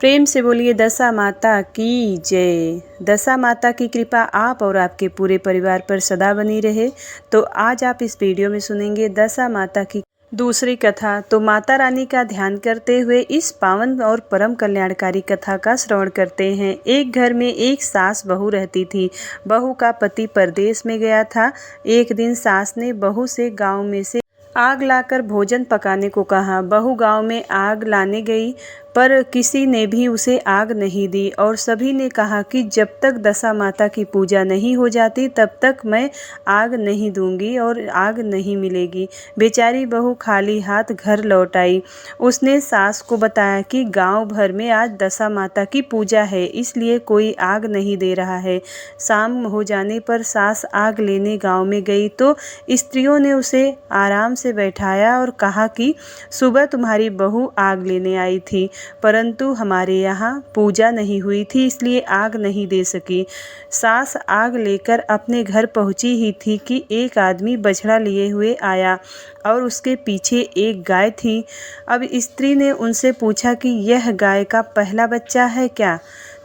प्रेम से बोलिए दशा माता की जय। दशा माता की कृपा आप और आपके पूरे परिवार पर सदा बनी रहे। तो आज आप इस वीडियो में सुनेंगे दशा माता की दूसरी कथा। तो माता रानी का ध्यान करते हुए इस पावन और परम कल्याणकारी कथा का श्रवण करते हैं। एक घर में एक सास बहू रहती थी। बहू का पति परदेश में गया था। एक दिन सास ने बहू से गांव में से आग लाकर भोजन पकाने को कहा। बहू गांव में आग लाने गई पर किसी ने भी उसे आग नहीं दी और सभी ने कहा कि जब तक दशा माता की पूजा नहीं हो जाती तब तक मैं आग नहीं दूंगी और आग नहीं मिलेगी। बेचारी बहू खाली हाथ घर लौट आई। उसने सास को बताया कि गांव भर में आज दशा माता की पूजा है, इसलिए कोई आग नहीं दे रहा है। शाम हो जाने पर सास आग लेने गांव में गई तो स्त्रियों ने उसे आराम से बैठाया और कहा कि सुबह तुम्हारी बहू आग लेने आई थी, परंतु हमारे यहाँ पूजा नहीं हुई थी, इसलिए आग नहीं दे सकी। सास आग लेकर अपने घर पहुँची ही थी कि एक आदमी बछड़ा लिए हुए आया और उसके पीछे एक गाय थी। अब स्त्री ने उनसे पूछा कि यह गाय का पहला बच्चा है क्या?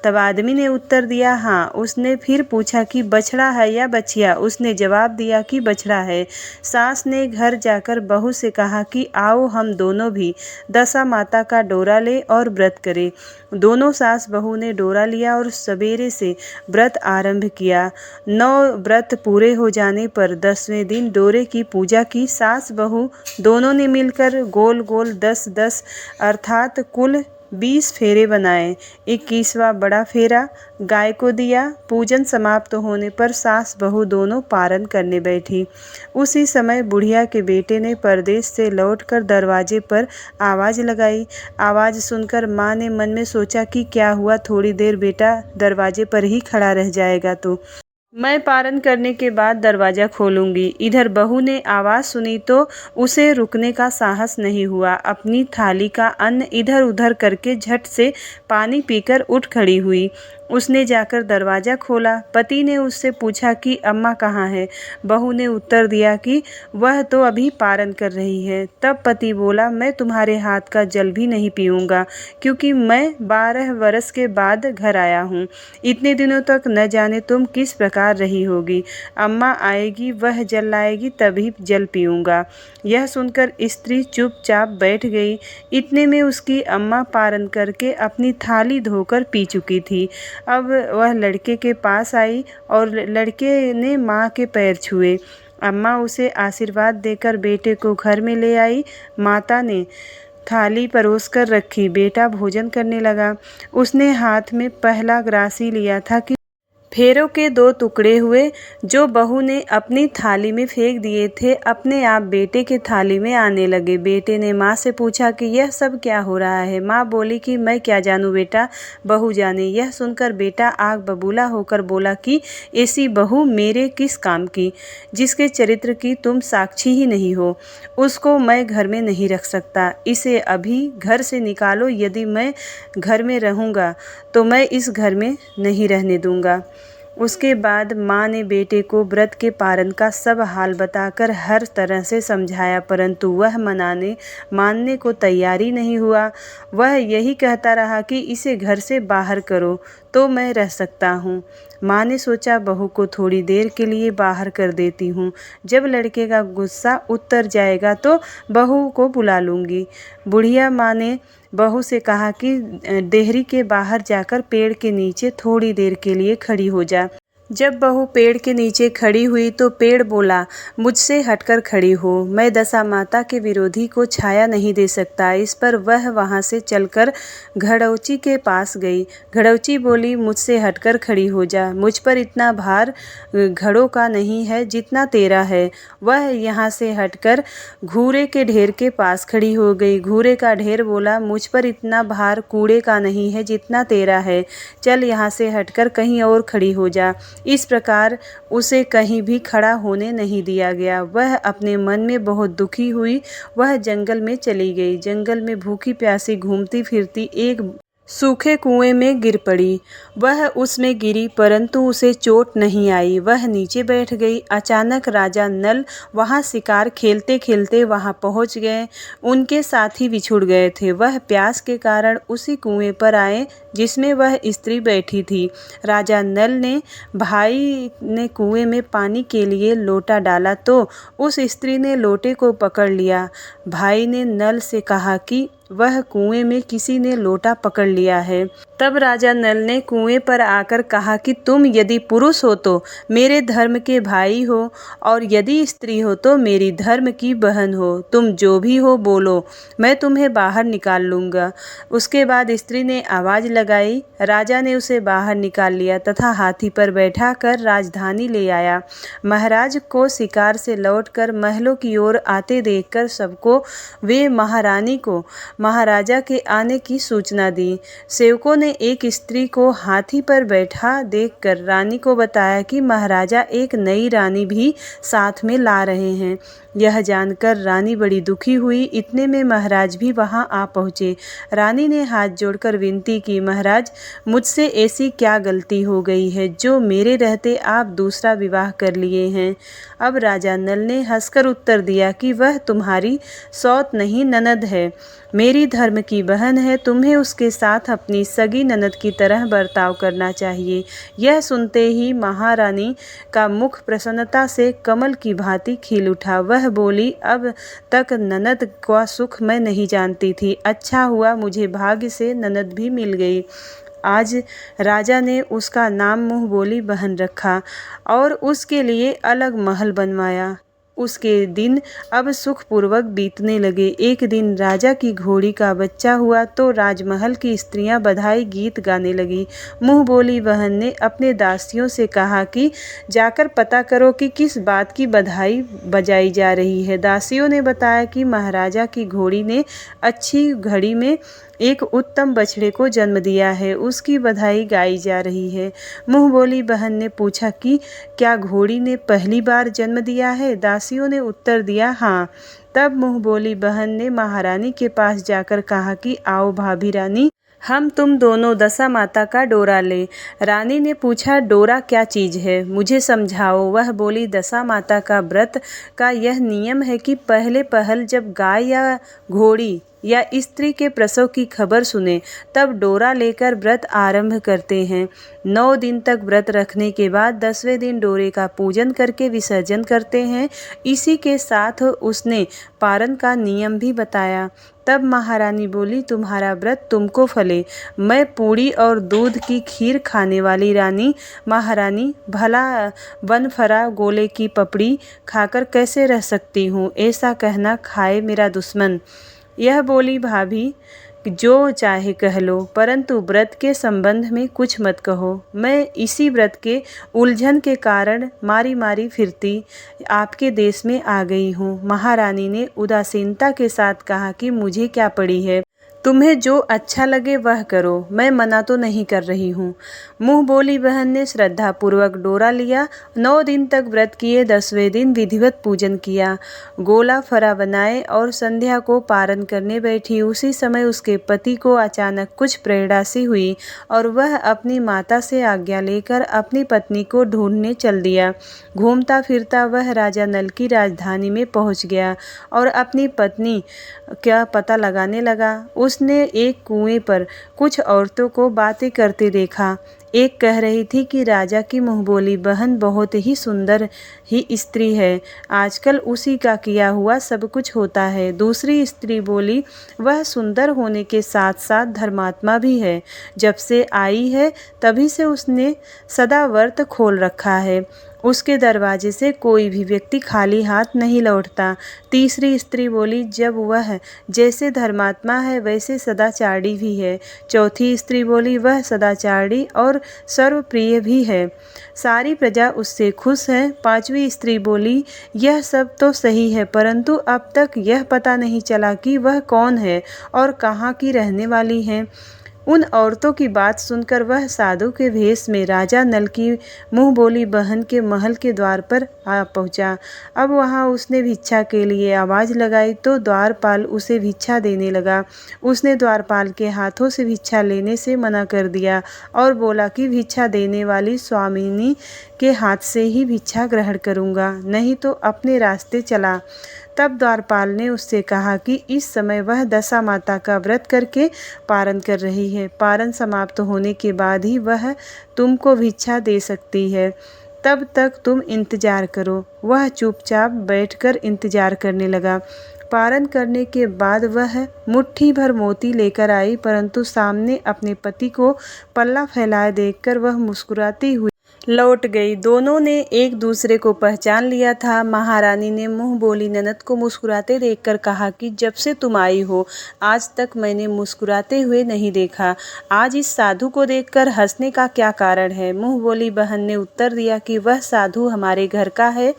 तब आदमी ने उत्तर दिया हाँ। उसने फिर पूछा कि बछड़ा है या बछिया? उसने जवाब दिया कि बछड़ा है। सास ने घर जाकर बहू से कहा कि आओ हम दोनों भी दशा माता का डोरा ले और व्रत करें। दोनों सास बहू ने डोरा लिया और सवेरे से व्रत आरंभ किया। 9 व्रत पूरे हो जाने पर 10वें दिन डोरे की पूजा की। सास बहू दोनों ने मिलकर गोल गोल 10-10 अर्थात कुल 20 फेरे बनाए। 21वां बड़ा फेरा गाय को दिया। पूजन समाप्त होने पर सास बहू दोनों पारण करने बैठी। उसी समय बुढ़िया के बेटे ने परदेश से लौटकर दरवाजे पर आवाज़ लगाई। आवाज़ सुनकर माँ ने मन में सोचा कि क्या हुआ, थोड़ी देर बेटा दरवाजे पर ही खड़ा रह जाएगा तो मैं पारण करने के बाद दरवाज़ा खोलूंगी। इधर बहू ने आवाज़ सुनी तो उसे रुकने का साहस नहीं हुआ। अपनी थाली का अन्न इधर उधर करके झट से पानी पीकर उठ खड़ी हुई। उसने जाकर दरवाज़ा खोला। पति ने उससे पूछा कि अम्मा कहाँ है? बहू ने उत्तर दिया कि वह तो अभी पारण कर रही है। तब पति बोला मैं तुम्हारे हाथ का जल भी नहीं पीऊँगा, क्योंकि मैं 12 वर्ष के बाद घर आया हूँ। इतने दिनों तक न जाने तुम किस प्रकार रही होगी। अम्मा आएगी, वह जल लाएगी, तभी जल पीऊँगा। यह सुनकर स्त्री चुपचाप बैठ गई। इतने में उसकी अम्मा पारण करके अपनी थाली धोकर पी चुकी थी। अब वह लड़के के पास आई और लड़के ने माँ के पैर छुए। अम्मा उसे आशीर्वाद देकर बेटे को घर में ले आई। माता ने थाली परोसकर रखी। बेटा भोजन करने लगा। उसने हाथ में पहला ग्रासी लिया था कि फेरों के 2 टुकड़े हुए जो बहू ने अपनी थाली में फेंक दिए थे, अपने आप बेटे के थाली में आने लगे। बेटे ने माँ से पूछा कि यह सब क्या हो रहा है? माँ बोली कि मैं क्या जानूँ बेटा, बहू जाने। यह सुनकर बेटा आग बबूला होकर बोला कि ऐसी बहू मेरे किस काम की, जिसके चरित्र की तुम साक्षी ही नहीं हो, उसको मैं घर में नहीं रख सकता। इसे अभी घर से निकालो, यदि मैं घर में रहूँगा तो मैं इस घर में नहीं रहने दूँगा। उसके बाद माँ ने बेटे को व्रत के पारण का सब हाल बताकर हर तरह से समझाया, परंतु वह मानने को तैयार ही नहीं हुआ। वह यही कहता रहा कि इसे घर से बाहर करो तो मैं रह सकता हूँ। माँ ने सोचा बहू को थोड़ी देर के लिए बाहर कर देती हूँ, जब लड़के का गुस्सा उतर जाएगा तो बहू को बुला लूँगी। बुढ़िया माँ ने बहू से कहा कि देहरी के बाहर जाकर पेड़ के नीचे थोड़ी देर के लिए खड़ी हो जा। जब बहू पेड़ के नीचे खड़ी हुई तो पेड़ बोला मुझसे हटकर खड़ी हो, मैं दशा माता के विरोधी को छाया नहीं दे सकता। इस पर वह वहां से चलकर घड़ौची के पास गई। घड़ौची बोली मुझसे हटकर खड़ी हो जा, मुझ पर इतना भार घड़ों का नहीं है जितना तेरा है। वह यहाँ से हटकर घूरे के ढेर के पास खड़ी हो गई। घूरे का ढेर बोला मुझ पर इतना भार कूड़े का नहीं है जितना तेरा है, चल यहाँ से हटकर कहीं और खड़ी हो जा। इस प्रकार उसे कहीं भी खड़ा होने नहीं दिया गया। वह अपने मन में बहुत दुखी हुई। वह जंगल में चली गई। जंगल में भूखी प्यासी घूमती फिरती एक सूखे कुएं में गिर पड़ी। वह उसमें गिरी परंतु उसे चोट नहीं आई। वह नीचे बैठ गई। अचानक राजा नल वहां शिकार खेलते खेलते वहां पहुंच गए। उनके साथी बिछुड़ गए थे। वह प्यास के कारण उसी कुएं पर आए जिसमें वह स्त्री बैठी थी। राजा नल ने भाई ने कुएं में पानी के लिए लोटा डाला तो उस स्त्री ने लोटे को पकड़ लिया। भाई ने नल से कहा कि वह कुएं में किसी ने लोटा पकड़ लिया है। तब राजा नल ने कुएं पर आकर कहा कि तुम यदि पुरुष हो तो मेरे धर्म के भाई हो और यदि स्त्री हो तो मेरी धर्म की बहन हो। तुम जो भी हो बोलो, मैं तुम्हें बाहर निकाल लूँगा। उसके बाद स्त्री ने आवाज़ लगाई। राजा ने उसे बाहर निकाल लिया तथा हाथी पर बैठा कर राजधानी ले आया। महाराज को शिकार से लौटकर महलों की ओर आते देखकर सबको वे महारानी को महाराजा के आने की सूचना दी। सेवकों ने एक स्त्री को हाथी पर बैठा देखकर रानी को बताया कि महाराजा एक नई रानी भी साथ में ला रहे हैं। यह जानकर रानी बड़ी दुखी हुई। इतने में महाराज भी वहां आ पहुँचे। रानी ने हाथ जोड़कर विनती की, महाराज मुझसे ऐसी क्या गलती हो गई है जो मेरे रहते आप दूसरा विवाह कर लिए हैं। अब राजा नल ने हंसकर उत्तर दिया कि वह तुम्हारी सौत नहीं ननद है, मेरी धर्म की बहन है। तुम्हें उसके साथ अपनी सगी ननद की तरह बर्ताव करना चाहिए। यह सुनते ही महारानी का मुख प्रसन्नता से कमल की भांति खिल उठा। वह बोली, अब तक ननद का सुख मैं नहीं जानती थी। अच्छा हुआ मुझे भाग्य से ननद भी मिल गई। आज राजा ने उसका नाम मुँह बोली बहन रखा और उसके लिए अलग महल बनवाया। उसके दिन अब सुखपूर्वक बीतने लगे। एक दिन राजा की घोड़ी का बच्चा हुआ तो राजमहल की स्त्रियां बधाई गीत गाने लगी। मुँह बोली बहन ने अपने दासियों से कहा कि जाकर पता करो कि किस बात की बधाई बजाई जा रही है। दासियों ने बताया कि महाराजा की घोड़ी ने अच्छी घड़ी में एक उत्तम बछड़े को जन्म दिया है, उसकी बधाई गाई जा रही है। मुँह बोली बहन ने पूछा कि क्या घोड़ी ने पहली बार जन्म दिया है? दासियों ने उत्तर दिया हाँ। तब मुँह बोली बहन ने महारानी के पास जाकर कहा कि आओ भाभी रानी, हम तुम दोनों दशा माता का डोरा ले। रानी ने पूछा डोरा क्या चीज़ है, मुझे समझाओ। वह बोली दशा माता का व्रत का यह नियम है कि पहले पहल जब गाय या घोड़ी या स्त्री के प्रसव की खबर सुने तब डोरा लेकर व्रत आरंभ करते हैं। 9 दिन तक व्रत रखने के बाद 10वें दिन डोरे का पूजन करके विसर्जन करते हैं। इसी के साथ उसने पारण का नियम भी बताया। तब महारानी बोली तुम्हारा व्रत तुमको फले। मैं पूड़ी और दूध की खीर खाने वाली रानी महारानी भला बनफरा गोले की पपड़ी खाकर कैसे रह सकती हूँ? ऐसा कहना खाए मेरा दुश्मन। यह बोली भाभी जो चाहे कह लो, परंतु व्रत के संबंध में कुछ मत कहो। मैं इसी व्रत के उलझन के कारण मारी मारी फिरती आपके देश में आ गई हूँ। महारानी ने उदासीनता के साथ कहा कि मुझे क्या पड़ी है, तुम्हें जो अच्छा लगे वह करो, मैं मना तो नहीं कर रही हूँ। मुँह बोली बहन ने श्रद्धापूर्वक डोरा लिया। 9 दिन तक व्रत किए। 10वें दिन विधिवत पूजन किया, गोला फरा बनाए और संध्या को पारण करने बैठी। उसी समय उसके पति को अचानक कुछ प्रेरणा सी हुई और वह अपनी माता से आज्ञा लेकर अपनी पत्नी को ढूंढने चल दिया। घूमता फिरता वह राजा नल की राजधानी में पहुँच गया और अपनी पत्नी का पता लगाने लगा। उसने एक कुएं पर कुछ औरतों को बातें करते देखा। एक कह रही थी कि राजा की मुँहबोली बहन बहुत ही सुंदर ही स्त्री है, आजकल उसी का किया हुआ सब कुछ होता है। दूसरी स्त्री बोली वह सुंदर होने के साथ साथ धर्मात्मा भी है, जब से आई है तभी से उसने सदा व्रत खोल रखा है, उसके दरवाजे से कोई भी व्यक्ति खाली हाथ नहीं लौटता। तीसरी स्त्री बोली जब वह जैसे धर्मात्मा है वैसे सदाचारी भी है। चौथी स्त्री बोली वह सदाचारी और सर्वप्रिय भी है, सारी प्रजा उससे खुश है। पांचवी स्त्री बोली यह सब तो सही है, परंतु अब तक यह पता नहीं चला कि वह कौन है और कहाँ की रहने वाली है। उन औरतों की बात सुनकर वह साधु के भेष में राजा नल की मुँह बोली बहन के महल के द्वार पर आ पहुँचा। अब वहाँ उसने भिक्षा के लिए आवाज़ लगाई तो द्वारपाल उसे भिक्षा देने लगा। उसने द्वारपाल के हाथों से भिक्षा लेने से मना कर दिया और बोला कि भिक्षा देने वाली स्वामिनी के हाथ से ही भिक्षा ग्रहण करूँगा, नहीं तो अपने रास्ते चला। तब द्वारपाल ने उससे कहा कि इस समय वह दशा माता का व्रत करके पारण कर रही है। पारण समाप्त होने के बाद ही वह तुमको भिक्षा दे सकती है, तब तक तुम इंतजार करो। वह चुपचाप बैठकर इंतजार करने लगा। पारण करने के बाद वह मुट्ठी भर मोती लेकर आई, परंतु सामने अपने पति को पल्ला फैलाए देखकर वह मुस्कुराती हुई लौट गई। दोनों ने एक दूसरे को पहचान लिया था। महारानी ने मुँह बोली ननद को मुस्कुराते देखकर कहा कि जब से तुम आई हो आज तक मैंने मुस्कुराते हुए नहीं देखा। आज इस साधु को देखकर हंसने का क्या कारण है? मुँह बोली बहन ने उत्तर दिया कि वह साधु हमारे घर का है।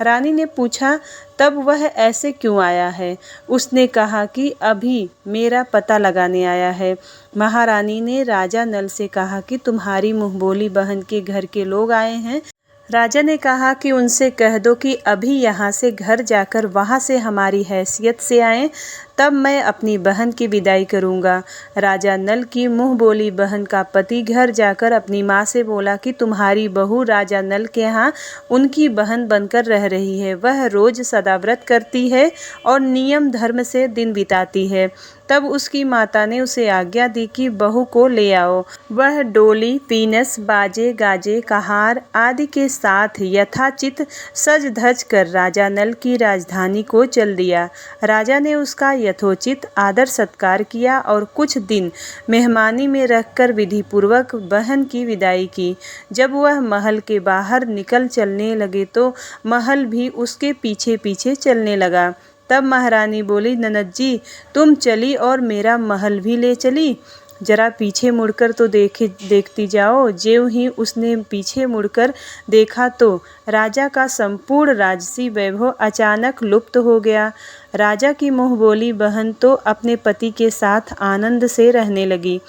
रानी ने पूछा तब वह ऐसे क्यों आया है? उसने कहा कि अभी मेरा पता लगाने आया है। महारानी ने राजा नल से कहा कि तुम्हारी मुँहबोली बहन के घर के लोग आए हैं। राजा ने कहा कि उनसे कह दो कि अभी यहाँ से घर जाकर वहाँ से हमारी हैसियत से आएं, तब मैं अपनी बहन की विदाई करूँगा। राजा नल की मुँह बोली बहन का पति घर जाकर अपनी माँ से बोला कि तुम्हारी बहू राजा नल के यहाँ उनकी बहन बनकर रह रही है। वह रोज़ सदाव्रत करती है और नियम धर्म से दिन बिताती है। तब उसकी माता ने उसे आज्ञा दी कि बहू को ले आओ। वह डोली, पीनस, बाजे गाजे, कहार आदि के साथ यथाचित सज धज कर राजा नल की राजधानी को चल दिया। राजा ने उसका यथोचित आदर सत्कार किया और कुछ दिन मेहमानी में रखकर विधिपूर्वक बहन की विदाई की। जब वह महल के बाहर निकल चलने लगे तो महल भी उसके पीछे पीछे चलने लगा। तब महारानी बोली ननद जी तुम चली और मेरा महल भी ले चली, जरा पीछे मुड़कर तो देखती जाओ। ज्यों ही उसने पीछे मुड़कर देखा तो राजा का संपूर्ण राजसी वैभव अचानक लुप्त हो गया। राजा की मुँह बोली बहन तो अपने पति के साथ आनंद से रहने लगी,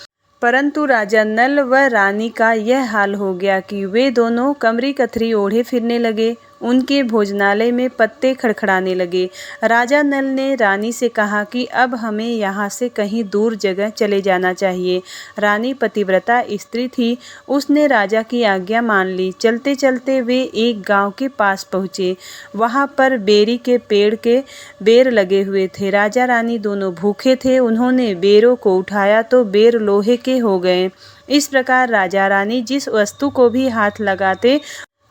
परंतु राजा नल व रानी का यह हाल हो गया कि वे दोनों कमरी कथरी ओढ़े फिरने लगे। उनके भोजनालय में पत्ते खड़खड़ाने लगे। राजा नल ने रानी से कहा कि अब हमें यहाँ से कहीं दूर जगह चले जाना चाहिए। रानी पतिव्रता स्त्री थी, उसने राजा की आज्ञा मान ली। चलते चलते वे एक गांव के पास पहुँचे। वहाँ पर बेरी के पेड़ के बेर लगे हुए थे। राजा रानी दोनों भूखे थे। उन्होंने बेरों को उठाया तो बेर लोहे के हो गए। इस प्रकार राजा रानी जिस वस्तु को भी हाथ लगाते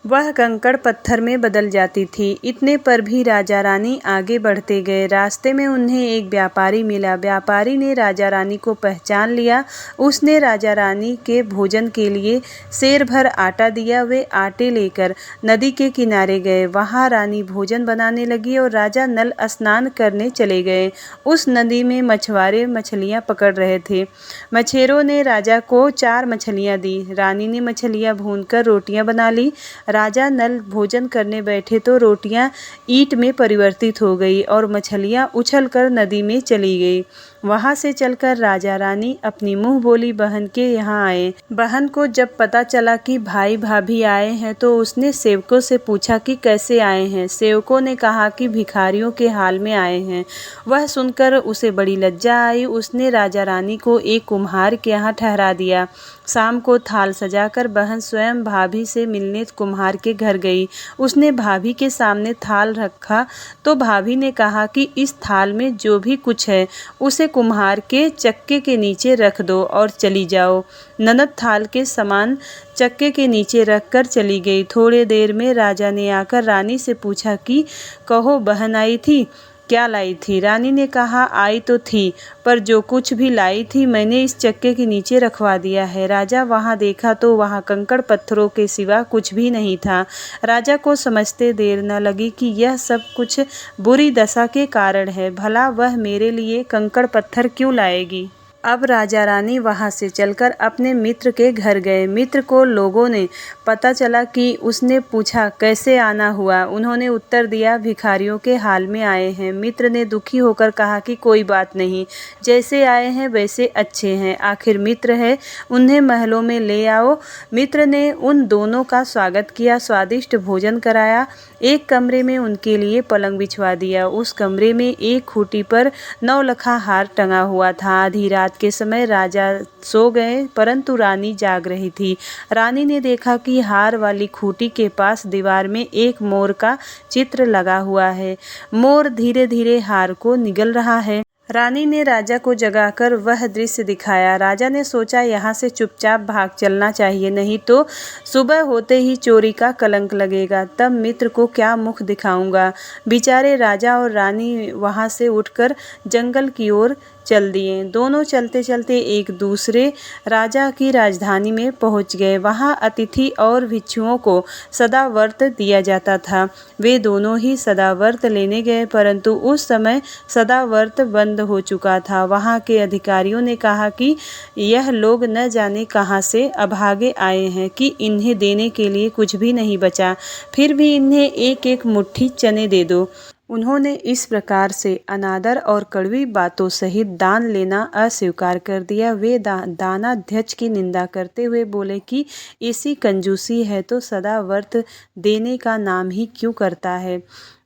वह कंकड़ पत्थर में बदल जाती थी। इतने पर भी राजा रानी आगे बढ़ते गए। रास्ते में उन्हें एक व्यापारी मिला। व्यापारी ने राजा रानी को पहचान लिया। उसने राजा रानी के भोजन के लिए सेर भर आटा दिया। वे आटे लेकर नदी के किनारे गए। वहाँ रानी भोजन बनाने लगी और राजा नल स्नान करने चले गए। उस नदी में मछुआरे मछलियाँ पकड़ रहे थे। मछेरों ने राजा को 4 मछलियाँ दी। रानी ने मछलियाँ भूनकर रोटियाँ बना ली। राजा नल भोजन करने बैठे तो रोटियां ईंट में परिवर्तित हो गई और मछलियां उछलकर नदी में चली गई। वहां से चलकर राजा रानी अपनी मुँह बोली बहन के यहाँ आए। बहन को जब पता चला कि भाई भाभी आए हैं तो उसने सेवकों से पूछा कि कैसे आए हैं। सेवकों ने कहा कि भिखारियों के हाल में आए हैं। वह सुनकर उसे बड़ी लज्जा आई। उसने राजा रानी को एक कुम्हार के यहाँ ठहरा दिया। शाम को थाल सजाकर बहन स्वयं भाभी से मिलने कुम्हार के घर गई। उसने भाभी के सामने थाल रखा तो भाभी ने कहा कि इस थाल में जो भी कुछ है उसे कुम्हार के चक्के के नीचे रख दो और चली जाओ। ननद थाल के समान चक्के के नीचे रखकर चली गई। थोड़ी देर में राजा ने आकर रानी से पूछा कि कहो बहन आई थी, क्या लाई थी? रानी ने कहा आई तो थी, पर जो कुछ भी लाई थी मैंने इस चक्के के नीचे रखवा दिया है। राजा वहां देखा तो वहां कंकड़ पत्थरों के सिवा कुछ भी नहीं था। राजा को समझते देर न लगी कि यह सब कुछ बुरी दशा के कारण है। भला वह मेरे लिए कंकड़ पत्थर क्यों लाएगी? अब राजा रानी वहां से चलकर अपने मित्र के घर गए। मित्र को लोगों ने पता चला कि उसने पूछा कैसे आना हुआ। उन्होंने उत्तर दिया भिखारियों के हाल में आए हैं। मित्र ने दुखी होकर कहा कि कोई बात नहीं, जैसे आए हैं वैसे अच्छे हैं, आखिर मित्र है, उन्हें महलों में ले आओ। मित्र ने उन दोनों का स्वागत किया, स्वादिष्ट भोजन कराया, एक कमरे में उनके लिए पलंग बिछवा दिया। उस कमरे में एक खूंटी पर नौलखा हार टंगा हुआ था। आधी रात के समय राजा सो गए, परंतु रानी जाग रही थी। रानी ने देखा कि हार वाली खूंटी के पास दीवार में एक मोर का चित्र लगा हुआ है। मोर धीरे धीरे हार को निगल रहा है। रानी ने राजा को जगाकर वह दृश्य दिखाया। राजा ने सोचा यहाँ से चुपचाप भाग चलना चाहिए, नहीं तो सुबह होते ही चोरी का कलंक लगेगा, तब मित्र को क्या मुख दिखाऊंगा। बेचारे राजा और रानी वहाँ से उठकर जंगल की ओर चल दिए। दोनों चलते चलते एक दूसरे राजा की राजधानी में पहुंच गए। वहां अतिथि और भिक्षुओं को सदाव्रत दिया जाता था। वे दोनों ही सदाव्रत लेने गए, परंतु उस समय सदाव्रत बंद हो चुका था। वहां के अधिकारियों ने कहा कि यह लोग न जाने कहां से अभागे आए हैं कि इन्हें देने के लिए कुछ भी नहीं बचा, फिर भी इन्हें एक एक मुट्ठी चने दे दो। उन्होंने इस प्रकार से अनादर और कड़वी बातों सहित दान लेना अस्वीकार कर दिया। वे दानाध्यक्ष की निंदा करते हुए बोले कि ऐसी कंजूसी है तो सदा व्रत देने का नाम ही क्यों करता है।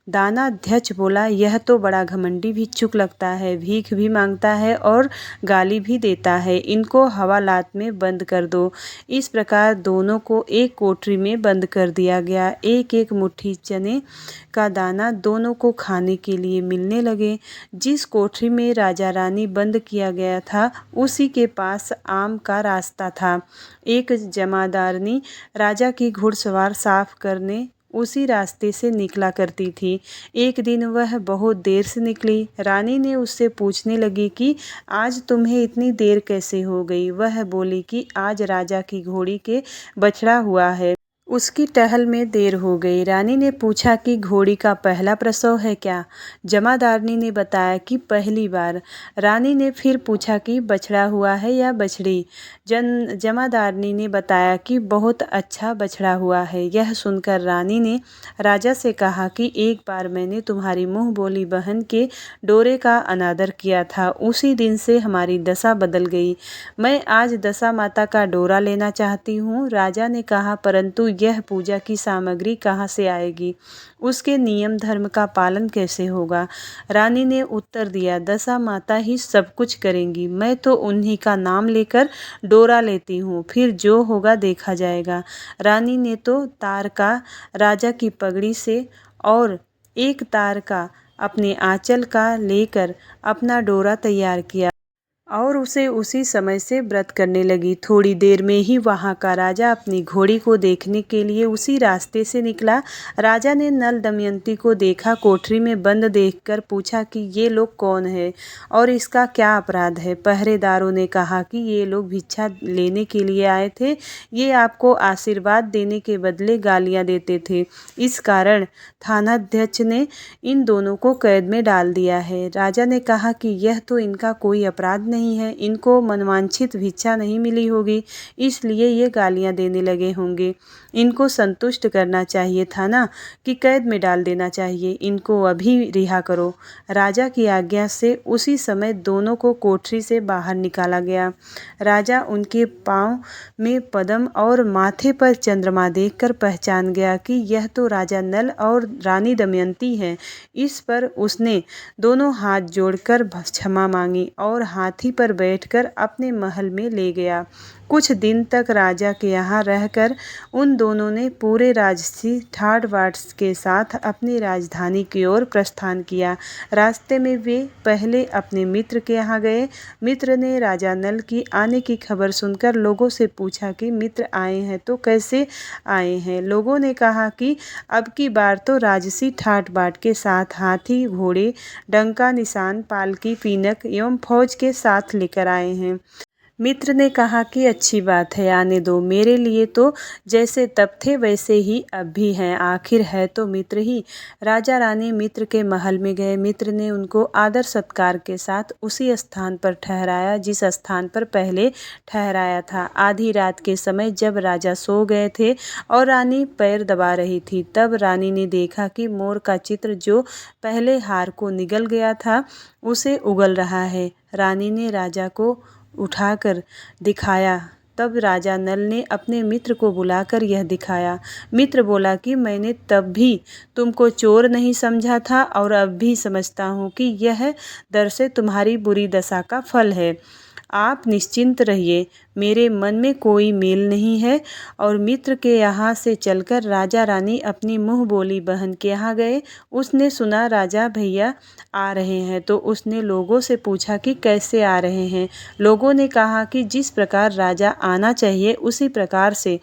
दानाध्यक्ष बोला, यह तो बड़ा घमंडी भिक्षुक लगता है, भीख भी मांगता है और गाली भी देता है, इनको हवालात में बंद कर दो। इस प्रकार दोनों को एक कोठरी में बंद कर दिया गया। एक एक मुट्ठी चने का दाना दोनों को खाने के लिए मिलने लगे। जिस कोठरी में राजा रानी बंद किया गया था उसी के पास आम का रास्ता था। एक जमादारनी राजा की घुड़सवार साफ करने उसी रास्ते से निकला करती थी। एक दिन वह बहुत देर से निकली। रानी ने उससे पूछने लगी कि आज तुम्हें इतनी देर कैसे हो गई। वह बोली कि आज राजा की घोड़ी के बछड़ा हुआ है, उसकी टहल में देर हो गई। रानी ने पूछा कि घोड़ी का पहला प्रसव है क्या। जमादारनी ने बताया कि पहली बार। रानी ने फिर पूछा कि बछड़ा हुआ है या बछड़ी। जमादारनी ने बताया कि बहुत अच्छा बछड़ा हुआ है। यह सुनकर रानी ने राजा से कहा कि एक बार मैंने तुम्हारी मुँह बोली बहन के डोरे का अनादर किया था, उसी दिन से हमारी दशा बदल गई। मैं आज दशा माता का डोरा लेना चाहती हूँ। राजा ने कहा, परंतु यह पूजा की सामग्री कहाँ से आएगी, उसके नियम धर्म का पालन कैसे होगा। रानी ने उत्तर दिया, दशा माता ही सब कुछ करेंगी, मैं तो उन्हीं का नाम लेकर डोरा लेती हूँ, फिर जो होगा देखा जाएगा। रानी ने तो तार का राजा की पगड़ी से और एक तार का अपने आंचल का लेकर अपना डोरा तैयार किया और उसे उसी समय से व्रत करने लगी। थोड़ी देर में ही वहाँ का राजा अपनी घोड़ी को देखने के लिए उसी रास्ते से निकला। राजा ने नल दमयंती को देखा, कोठरी में बंद देखकर पूछा कि ये लोग कौन है और इसका क्या अपराध है। पहरेदारों ने कहा कि ये लोग भिक्षा लेने के लिए आए थे, ये आपको आशीर्वाद देने के बदले गालियाँ देते थे, इस कारण थानाध्यक्ष ने इन दोनों को कैद में डाल दिया है। राजा ने कहा कि यह तो इनका कोई अपराध नहीं है, इनको मनवांछित भिक्षा नहीं मिली होगी, इसलिए ये गालियां देने लगे होंगे। इनको संतुष्ट करना चाहिए था ना, कि कैद में डाल देना चाहिए। इनको अभी रिहा करो। राजा की आज्ञा से उसी समय दोनों को कोठरी से बाहर निकाला गया। राजा उनके पांव में पद्म और माथे पर चंद्रमा देखकर पहचान गया कि यह तो राजा नल और रानी दमयंती हैं। इस पर उसने दोनों हाथ जोड़कर क्षमा मांगी और हाथी पर बैठकर अपने महल में ले गया। कुछ दिन तक राजा के यहाँ रहकर उन दोनों ने पूरे राजसी ठाट बाट के साथ अपनी राजधानी की ओर प्रस्थान किया। रास्ते में वे पहले अपने मित्र के यहाँ गए। मित्र ने राजा नल की आने की खबर सुनकर लोगों से पूछा कि मित्र आए हैं तो कैसे आए हैं। लोगों ने कहा कि अब की बार तो राजसी ठाट बाट के साथ हाथी, घोड़े, डंका, निशान, पालकी, पीनक एवं फौज के साथ लेकर आए हैं। मित्र ने कहा कि अच्छी बात है, आने दो। मेरे लिए तो जैसे तब थे वैसे ही अब भी हैं, आखिर है तो मित्र ही। राजा रानी मित्र के महल में गए। मित्र ने उनको आदर सत्कार के साथ उसी स्थान पर ठहराया जिस स्थान पर पहले ठहराया था। आधी रात के समय जब राजा सो गए थे और रानी पैर दबा रही थी, तब रानी ने देखा कि मोर का चित्र जो पहले हार को निगल गया था उसे उगल रहा है। रानी ने राजा को उठाकर दिखाया। तब राजा नल ने अपने मित्र को बुलाकर यह दिखाया। मित्र बोला कि मैंने तब भी तुमको चोर नहीं समझा था और अब भी समझता हूँ कि यह दरसे तुम्हारी बुरी दशा का फल है। आप निश्चिंत रहिए, मेरे मन में कोई मेल नहीं है। और मित्र के यहाँ से चलकर राजा रानी अपनी मुँह बोली बहन के यहाँ गए। उसने सुना राजा भैया आ रहे हैं तो उसने लोगों से पूछा कि कैसे आ रहे हैं। लोगों ने कहा कि जिस प्रकार राजा आना चाहिए उसी प्रकार से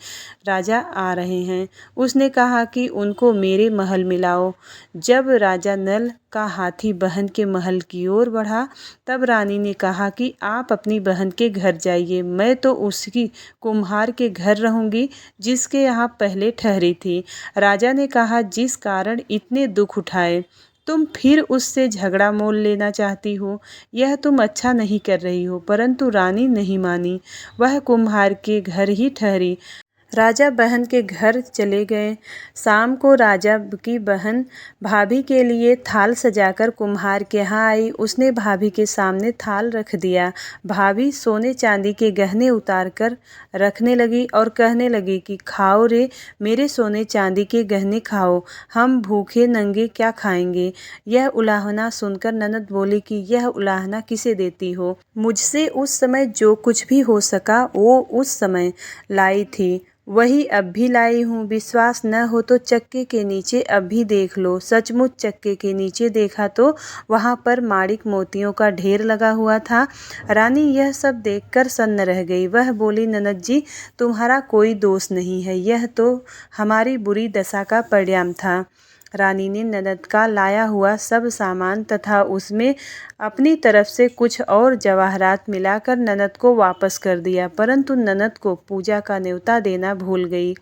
राजा आ रहे हैं। उसने कहा कि उनको मेरे महल में लाओ। जब राजा नल का हाथी बहन के महल की ओर बढ़ा तब रानी ने कहा कि आप अपनी बहन के घर जाइए, मैं तो उसकी कुम्हार के घर रहूंगी जिसके यहाँ पहले ठहरी थी। राजा ने कहा जिस कारण इतने दुख उठाए तुम फिर उससे झगड़ा मोल लेना चाहती हो, यह तुम अच्छा नहीं कर रही हो। परंतु रानी नहीं मानी, वह कुम्हार के घर ही ठहरी। राजा बहन के घर चले गए। शाम को राजा की बहन भाभी के लिए थाल सजाकर कुम्हार के यहाँ आई। उसने भाभी के सामने थाल रख दिया। भाभी सोने चांदी के गहने उतार कर रखने लगी और कहने लगी कि खाओ रे मेरे सोने चांदी के गहने खाओ, हम भूखे नंगे क्या खाएंगे। यह उलाहना सुनकर ननद बोली कि यह उलाहना किसे देती हो, मुझसे उस समय जो कुछ भी हो सका वो उस समय लाई थी, वही अब भी लाई हूँ। विश्वास न हो तो चक्के के नीचे अब भी देख लो। सचमुच चक्के के नीचे देखा तो वहाँ पर माणिक मोतियों का ढेर लगा हुआ था। रानी यह सब देखकर सन्न रह गई। वह बोली ननद जी तुम्हारा कोई दोष नहीं है, यह तो हमारी बुरी दशा का परिणाम था। रानी ने ननद का लाया हुआ सब सामान तथा उसमें अपनी तरफ से कुछ और जवाहरात मिलाकर ननद को वापस कर दिया, परंतु ननद को पूजा का न्योता देना भूल गई।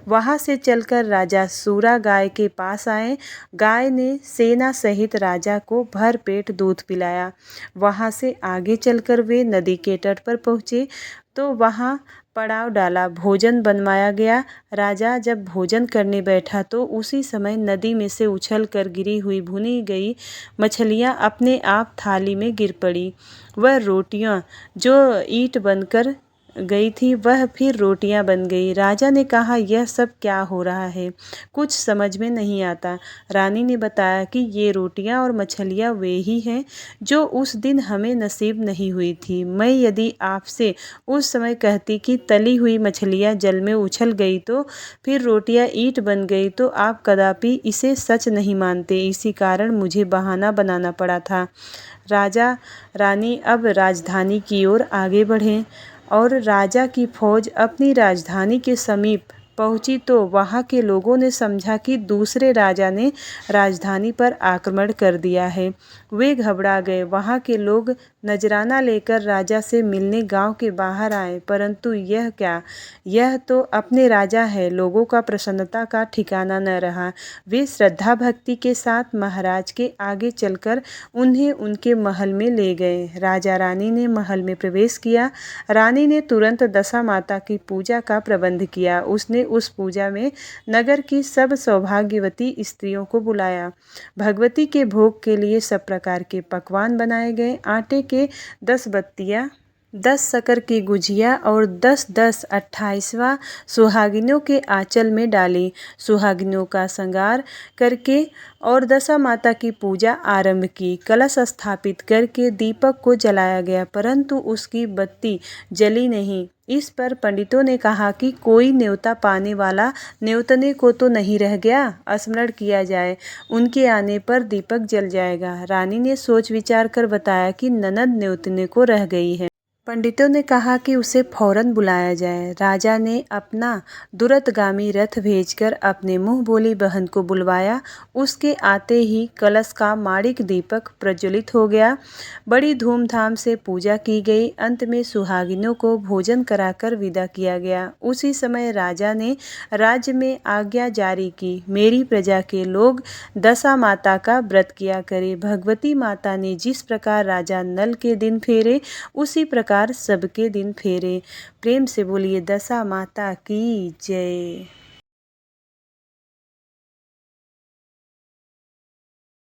वहाँ से चलकर राजा सूरा गाय के पास आए। गाय ने सेना सहित राजा को भर पेट दूध पिलाया। वहाँ से आगे चलकर वे नदी के तट पर पहुँचे तो वहाँ पड़ाव डाला, भोजन बनवाया गया। राजा जब भोजन करने बैठा तो उसी समय नदी में से उछल कर गिरी हुई भुनी गई मछलियाँ अपने आप थाली में गिर पड़ी। वह रोटियाँ जो ईंट बनकर गई थी वह फिर रोटियां बन गई। राजा ने कहा यह सब क्या हो रहा है, कुछ समझ में नहीं आता। रानी ने बताया कि ये रोटियां और मछलियां वे ही हैं जो उस दिन हमें नसीब नहीं हुई थी। मैं यदि आपसे उस समय कहती कि तली हुई मछलियां जल में उछल गई तो फिर रोटियां ईंट बन गई तो आप कदापि इसे सच नहीं मानते। इसी कारण मुझे बहाना बनाना पड़ा था। राजा रानी अब राजधानी की ओर आगे बढ़े और राजा की फौज अपनी राजधानी के समीप पहुंची तो वहां के लोगों ने समझा कि दूसरे राजा ने राजधानी पर आक्रमण कर दिया है। वे घबरा गए। वहां के लोग नजराना लेकर राजा से मिलने गांव के बाहर आए, परंतु यह क्या, यह तो अपने राजा है। लोगों का प्रसन्नता का ठिकाना न रहा। वे श्रद्धा भक्ति के साथ महाराज के आगे चलकर उन्हें उनके महल में ले गए। राजा रानी ने महल में प्रवेश किया। रानी ने तुरंत दशा माता की पूजा का प्रबंध किया। उसने उस पूजा में नगर की सब सौभाग्यवती स्त्रियों को बुलाया। भगवती के भोग के लिए सब प्रकार के पकवान बनाए गए। आटे के 10 बत्तियाँ, 10 शक्कर की गुजिया और 10-10 28वां सुहागिनों के आंचल में डाली। सुहागिनों का श्रृंगार करके और दशा माता की पूजा आरंभ की। कलश स्थापित करके दीपक को जलाया गया, परंतु उसकी बत्ती जली नहीं। इस पर पंडितों ने कहा कि कोई न्योता पाने वाला न्योतने को तो नहीं रह गया, स्मरण किया जाए, उनके आने पर दीपक जल जाएगा। रानी ने सोच विचार कर बताया कि ननद न्योतने को रह गई है। पंडितों ने कहा कि उसे फौरन बुलाया जाए। राजा ने अपना दुरतगामी रथ भेजकर अपने मुंह बोली बहन को बुलवाया। उसके आते ही कलश का माणिक दीपक प्रज्वलित हो गया। बड़ी धूमधाम से पूजा की गई। अंत में सुहागिनों को भोजन कराकर विदा किया गया। उसी समय राजा ने राज्य में आज्ञा जारी की, मेरी प्रजा के लोग दशा माता का व्रत किया करे। भगवती माता ने जिस प्रकार राजा नल के दिन फेरे, उसी प्रकार सबके दिन फेरे। प्रेम से बोलिए दशा माता की जय।